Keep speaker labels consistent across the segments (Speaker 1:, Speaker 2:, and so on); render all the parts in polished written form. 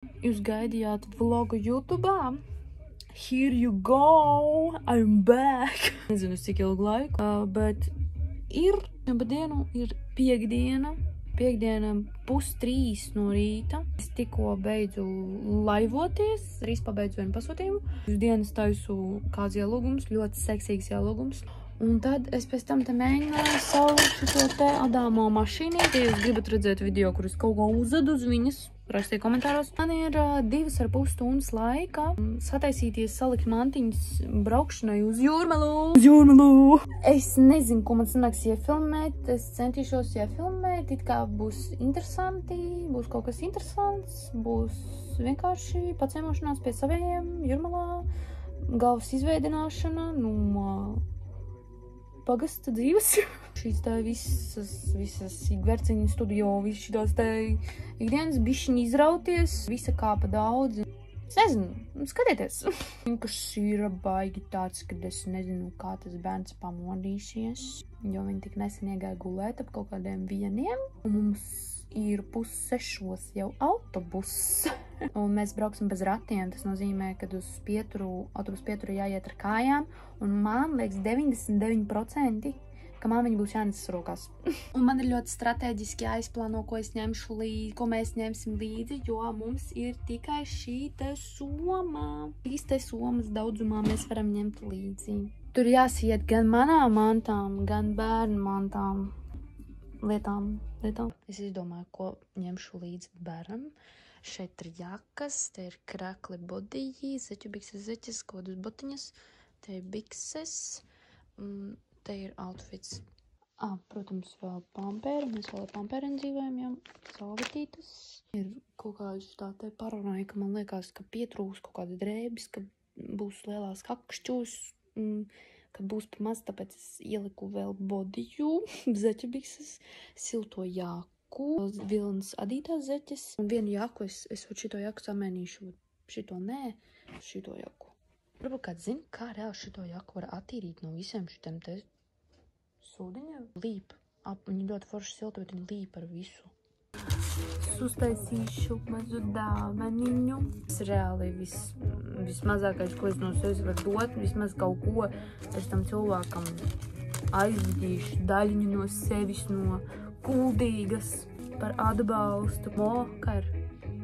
Speaker 1: Jūs gaidījāt vlogu YouTube'ā? Here you go! I'm back! Nezinu, cik ilgu laiku, bet ir piekdiena. Piekdiena 2:30 no rīta. Es tikko beidzu laivoties, drīz pabeidzu vienu pasūtījumu. Uz dienas taisu kāds ielūgums, ļoti seksīgs ielūgums. Un tad es pēc tam te mēģināju savu šito te Adamo mašīnīti. Ja jūs gribat redzēt video, kur es kaut ko uzvedu uz viņas, rakstiet komentāros. Man ir 2,5 stundas laika sataisīties, salikt mantiņas braukšanai uz Jūrmalu. Uz Jūrmalu! Es nezinu, ko man sanāks iefilmēt. Es centīšos iefilmēt. It kā būs interesanti, būs kaut kas interesants, būs vienkārši paciemošanās pie savējiem Jūrmalā, galvas izveidināšana, pagasta dzīves. Šīs tā visas ikverciņu studio, viss šitās tā ikdienas bišķiņi izrauties, visa kāpa daudz. Es nezinu, skatieties. Kas ir baigi tāds, kad es nezinu, kā tas bērns pamodīsies, jo viņi tik nesen iegāja gulēt ap kaut kādiem vieniem. Un mums ir 5:30 jau autobuss. Un mēs brauksim bez ratiem. Tas nozīmē, ka uz autobusu pieturu jāiet ar kājām. Un man liekas 99%, ka man viņi būs jānes rokās. Un man ir ļoti strateģiski jāizplāno, ko es ņemšu līdzi, ko mēs ņemsim līdzi, jo mums ir tikai šī te soma. Šīs te somas daudzumā mēs varam ņemt līdzi. Tur jāsiet gan manām mantām, gan bērnu mantām. Lietām. Es izdomāju, ko ņemšu līdzi bērnam. Šeit ir jakas, te ir krakli bodiji, zeķu bikses, zeķes, kodus botiņas, te ir bikses, te ir outfits. Protams, vēl pampēri, mēs vēl ar pampēriem dzīvojam, jau salvetītas. Ir kaut kāds tā te paranoja, ka man liekas, ka pietrūks kaut kādas drēbes, ka būs lielās kakšķos, kad būs pa maz, tāpēc es ieliku vēl bodiju, zeķu bikses, silto jaku, vilnas adītās zeķes. Un vienu jaku es šito jaku samēnīšu, šito nē, šito jaku. Varbūt kāds zina, kā reāli šito jaku var attīrīt no visiem šitiem te sūdiņiem? Līp. Viņi ļoti forši silta, bet viņi līp ar visu. Uztaisīšu mazu dāvaniņu. Tas reāli vismazākais, ko es no sevis varu dot, vismaz kaut ko es tam cilvēkam aizvedīšu daļiņu no sevis, no kuldīgas par atbalstu. Kā ir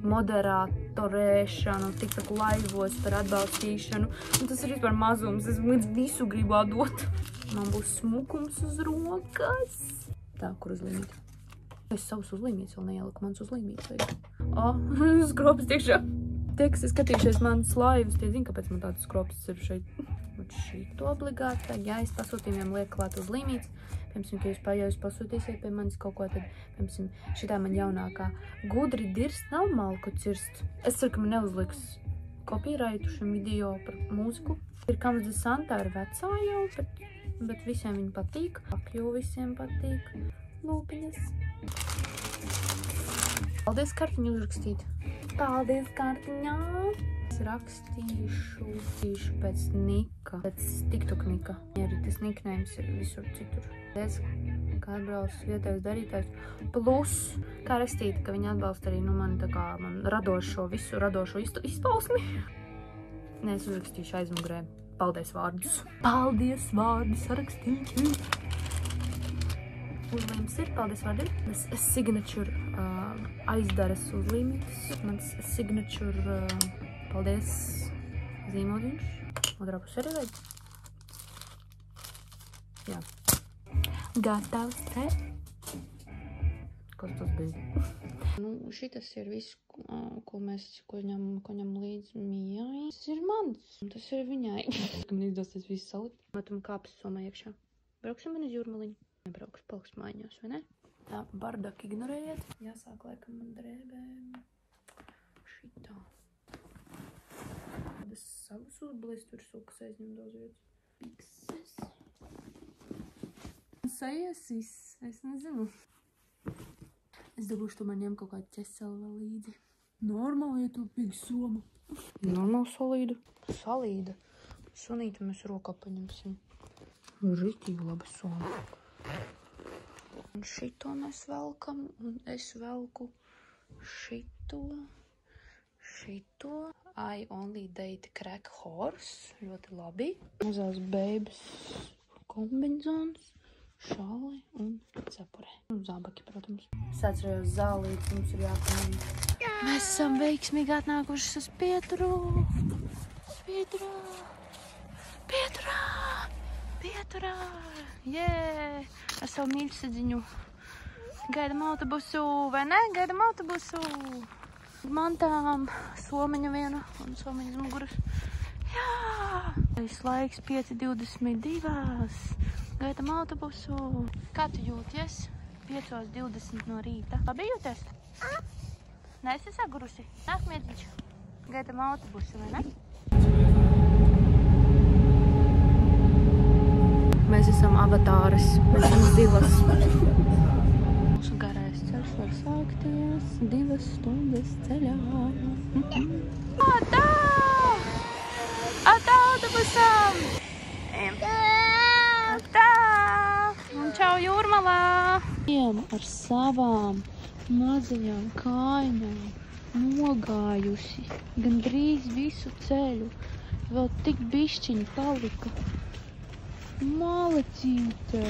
Speaker 1: moderatorēšanu, tiktaku laivos par atbalstīšanu. Un tas ir vispār mazums, es visu gribu atdot. Man būs smukums uz rokas. Tā, kur uzlīmīt? Es savus uzlīmītus vēl neieliku, mans uzlīmīts vajag. Skropas tiekšā. Tie, kas ir skatījušies manas laivas, tie zina, kāpēc man tāds skropas ir šeit. Un šito obligāti, ja es pasūtījumiem lieku klāt uzlīmīts, piemēram, ka jūs pasūtīsiet pie manis kaut ko, tad, piemēram, šitā man jaunākā gudri dirst nav malku cirst. Es ceru, ka man neuzliks copyrightu šim video par mūziku. Ir Comes the Sun, tā ir vecā jau, bet visiem viņi patīk. Akļu visiem patīk. Lūpiņas. Paldies kartiņu uzrakstīt. Paldies kartiņā. Es rakstīšu pēc Nika, pēc TikTok Nika. Arī tas niknējums ir visur citur. Paldies, kā atbalsts vietējais darītājs. Plus, kā rakstīt, ka viņi atbalsta arī mani tā kā man radošo izpausmi. Nē, es uzrakstīšu aizmugurē. Paldies vārdus. Paldies vārdus rakstīšu. Uzlīmes ir, paldies vārdi. Signature aizdaras uzlīmītas. Mans signature, paldies, zīmoliņš. Otrā pusē arī vajag. Jā. Gatavs te. Kas tas bija? Šitas ir viss, ko ņem līdz Mijai. Tas ir mans. Tas ir viņai. Man izdosies visu salikt. Metam kāpes somā iekšā. Brauksim man uz Jūrmaliņu. Nebraukšu, palikšu mājās, vai ne? Tā, bardak ignorējiet. Jāsāk laikam man drēbēm. Šitā. Tādas savas uzblēsturus, kas aizņem daudz vietas. Pikses. Saiesis, es nezinu. Es dabūšu tomēr ņem kaut kādu ķeseli vēl līdzi. Normāli, ja tu big soma. Normāli solīdu. Salīda. Sunīti mēs rokā paņemsim. Ritīgi labi soma. Un šito mēs velkam, un es velku šito, šito. I only date crack horse. Ļoti labi. Mazās bēbas kombinzons, šāli un cepure. Un zābaki, protams. Es atcerējos zālīti, mums ir jāpanīt. Mēs esam veiksmīgi atnākuši uz Pietru. Pieturā! Jē! Ar savu mīļsadziņu. Gaidam autobusu, vai ne? Gaidam autobusu! Mantām, somiņu vienu un somiņu uz muguras. Jā! Laiks 5:22. Gaidam autobusu. Kā tu jūties? 5:20 no rīta. Labi jūties? Neesi sagurusi? Nāk miedziņš. Gaidam autobusu, vai ne? Mēs esam avatāras. Mēs esam divas. Mūsu garais ceļš var sākties 2 stundas ceļā. Atā! Atā autobusam! Atā! Un čau Jūrmalā! Ar savām mazajām kājām nogājusi gandrīz visu ceļu. Vēl tik bišķiņi palika. Malecīte!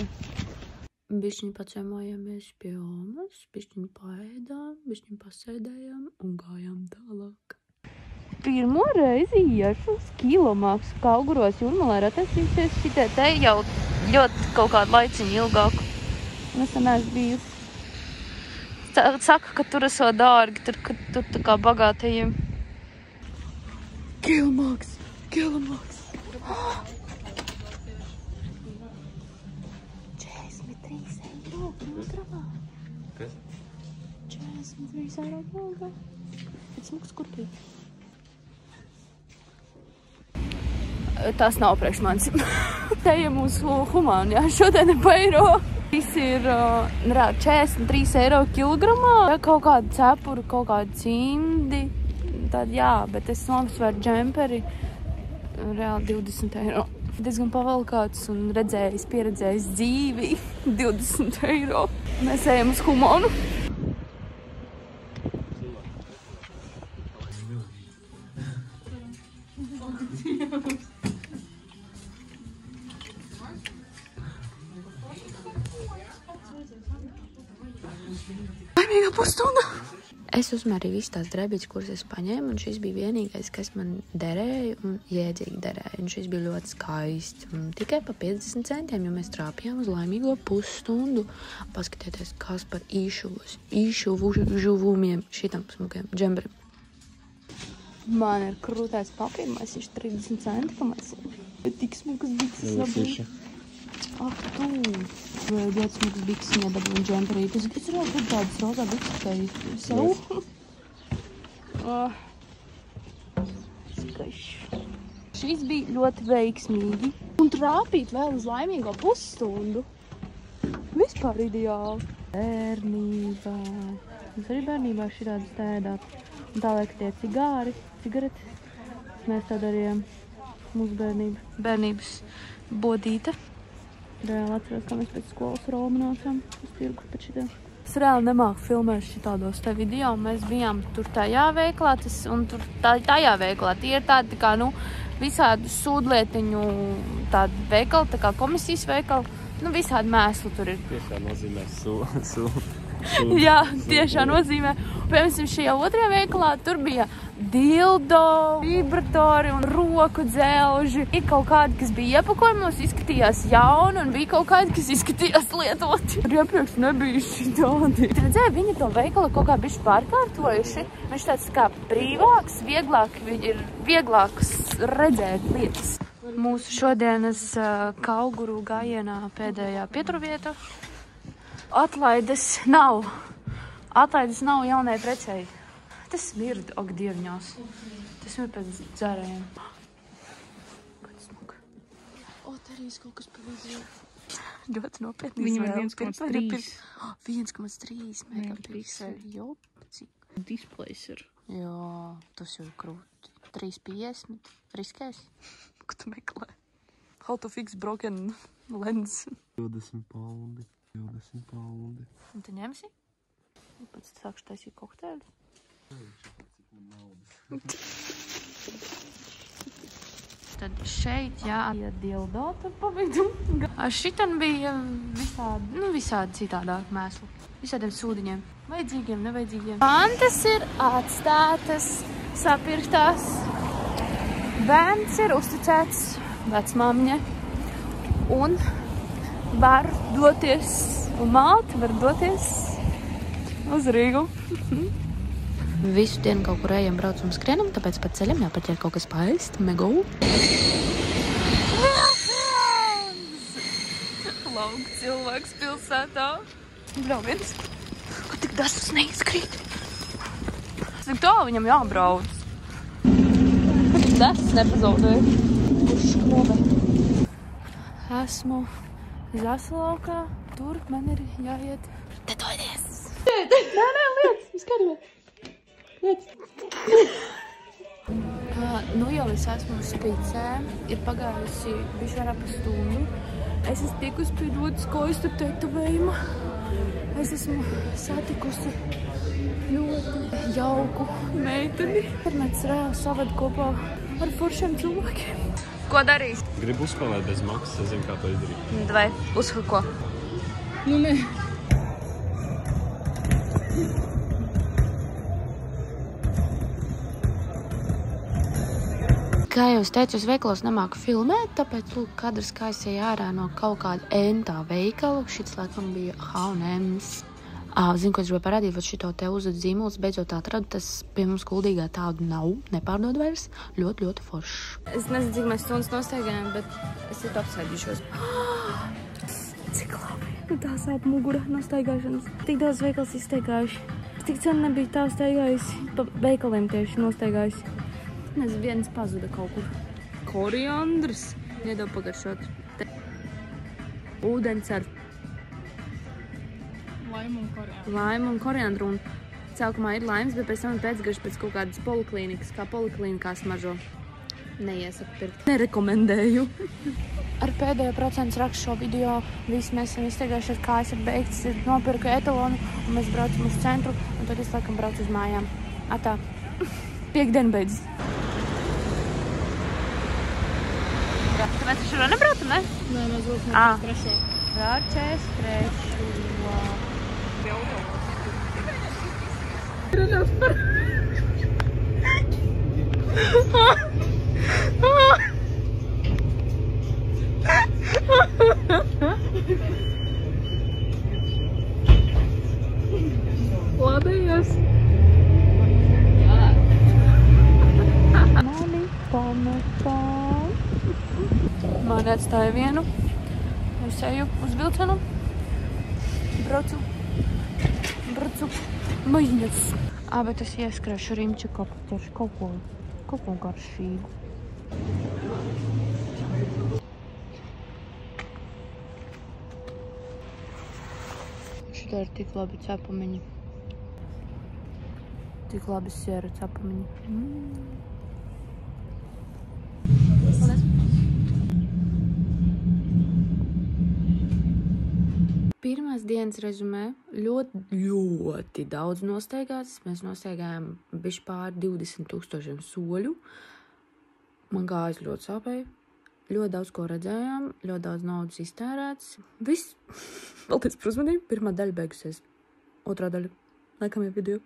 Speaker 1: Bišķiņi pacēmājāmies pie omas, bišķiņi paēdām, bišķiņi pasēdējām un gājām tālāk. Pirmo reizi iešu uz Kilomāks Kauguros Jūrmalā ir attīstījusies šitie te jau ļoti kaut kādu laiciņu ilgāku. Un es neesmu bijusi. Saka, ka tur esot dārgi, tur tā kā bagātajiem. Kilomāks! 43 eiro kilogramā. Kas? 43 eiro kilogramā. Pēc smuks kurpīt. Tas nav priekš manis. Te ir mūsu humāni, jā, šodien ir pa eiro. Viss ir 43 eiro kilogramā. Ja kaut kāda cepura, kaut kāda cimdi, tad jā, bet es novisvēru džemperi reāli 20 eiro. Diezgan pavalkāts un pieredzējis dzīvi 20 eiro. Mēs ejam uz humānu. Laimīgā pusstunda! Es uzmērīju visu tās drēbītes, kuras es paņēmu, un šis bija vienīgais, kas man derēja un jēdzīgi derēja. Un šis bija ļoti skaists. Un tikai pa 50 centiem, jo mēs trāpījām uz laimīgo pusstundu. Paskatieties, kas par īšuvumiem šitam smukiem džemberim. Man ir krūtais papīrmais, viņš 30 centi pamēsīja. Bet tik smukas bikses dabūja. Ak, tu! Vai ļoti smukas bikses nedabūja džemperīt. Es redzu, kur tādas rozā bikses tai sev. Skaiši. Šis bija ļoti veiksmīgi. Un trāpīt vēl uz laimīgo pusstundu. Vispār ideāli. Bērnībā. Mums arī bērnībā šitādas tēdāt. Un tā liek tie cigaretes. Mēs tā darījām mūsu bērnības bodīte. Reāli atceros, kā mēs pēc skolas Roma nācām uz tirgu pēc šitiem. Es reāli nemāku filmēt šitādos te video. Mēs bijām tur tajā veiklā, un tur tajā veiklā. Tie ir tādi, tā kā, visādi sūdlietiņu tādi veikali, tā kā komisijas veikali. Visādi mēsli tur ir.
Speaker 2: Tiešā nozīmē
Speaker 1: Jā, tiešā nozīmē. Piemēram, šajā otrajā veikalā tur bija dildo, vibratori un roku dzelži. Ir kaut kādi, kas bija iepakojumos, izskatījās jauni, un bija kaut kādi, kas izskatījās lietoti. Tur iepriekš nebija šitādi. Redzēju, viņi to veikalu kaut kā bišķi pārkārtojuši. Viņš tāds kā brīvāks, ir vieglāks redzēt lietas. Mūsu šodienas Kauguru gājienā pēdējā pieturvieta. Atlaides nav jaunai precei. Tas smird, ak, dievņās. Tas smird pēc dzērējiem. Kāds smuk. Te arī kaut kas palīdzēja. Ļoti nopietni.
Speaker 3: Viņam ir 1,3.
Speaker 1: 1,3 megapikseli. Jop, cik.
Speaker 3: Displays ir.
Speaker 1: Jā, tas jau ir krūti. 3,50. Riskēs? Ko tu meklē? How to fix broken lens.
Speaker 2: 20 paundi. Un
Speaker 1: tu ņemsi? Pēc sākšu taisīt kokteļus. Tad šeit, jā, ir dildo tur pavidu. Ar šitan bija visādi citādāk mēslu. Visādiem sūdiņiem. Vajadzīgiem, nevajadzīgiem. Pantas ir atstātas, sapirktās. Bērns ir uzticēts vecmāmiņai. Un var doties, un māte var doties uz Rīgu. Visu dienu kaut kur ejam, braucam, skrienam, tāpēc pa ceļam jāpaķer kaut kas paēst. Mego. Lauka cilvēks pilsētā. Brauviens. Ko tik dasas neizkrīt? Cik tā viņam jābrauc? Ko tik dasas nepazaudēja? Uzšklobe. Esmu Zasalaukā. Tur man ir jāiet tetoties. Nē, liec, skatījumā. Nu jau es esmu uz spicēm, ir pagājusi bišķi vairāk pa stundu. Es esmu tikusi pie ļoti skaistu tetovējuma. Es esmu satikusi ļoti jauku meiteni. Internets reāli saved kopā ar foršiem cilvēkiem. Ko darīs?
Speaker 2: Gribu uzspēlēt bez maksas, es zinu, kā to izdarīt.
Speaker 1: Vai uzhuko?
Speaker 3: Nu, nē.
Speaker 1: Kā jau es teicu, es veikalos nemāku filmēt, tāpēc, lūk, kadrs kā es eju ārā no kaut kāda entā veikalu. Šits, laikam, bija H&M's. Zinu, ko es gribēju parādīt, vat šito te uzvedu zīmols, beidzot atradu, tas pie mums Kuldīgā tādu nav, nepārdod vairs. Ļoti, ļoti foršs. Es nezinu, cik mēs stundas nostaigājam, bet es ir apsēdīšos. Cik labi. Tā sāp mugura no staigāšanas. Tik daudz veikals izstaigājuši. Tik sen nebija tā staigājusi, pa veikaliem tieši nostaigājusi. Nezinu, viens pazuda kaut kur. Koriandrs. Iedod pagaršot. Ūdens ar laimu un koriandru. Un sākumā ir laims, bet pēc tam pēcgarš pēc kaut kādas poliklīnikas, kā poliklīnikā smaržo. Neiesaku pirkt. Nerekomendēju. Ar pēdējo procentu rakstu šo video. Visi mēs esam izteigājuši, ar kājas ir beigts. Nopirku etalonu un mēs braucam uz centru. Un tad es laikam braucu uz mājām. Atā. Piekdien beidzas. Mēs taču vēl nebraucam, ne?
Speaker 3: Nē, mēs braucam ar trešo.
Speaker 1: Braucēs trešo.
Speaker 3: Labējās.
Speaker 1: Mani pamatā. Mani atstāja vienu. Es eju uz vilcienu. Braucu. Maģiņas. Bet es ieskrēšu rimčiku apķeršu kaut ko garšīgu. Šitā ir tik labi cepamiņi. Tik labi siera cepamiņi. Pirmās dienas rezumē ļoti daudz nostaigāts. Mēs nostaigājām bišķi pāri 20,000 soļu. Man kājas ļoti sāpēja. Ļoti daudz ko redzējām, ļoti daudz naudas iztērēts. Viss. Paldies par uzmanību. Pirmā daļa beigusies. Otrā daļa. Nākamajā video.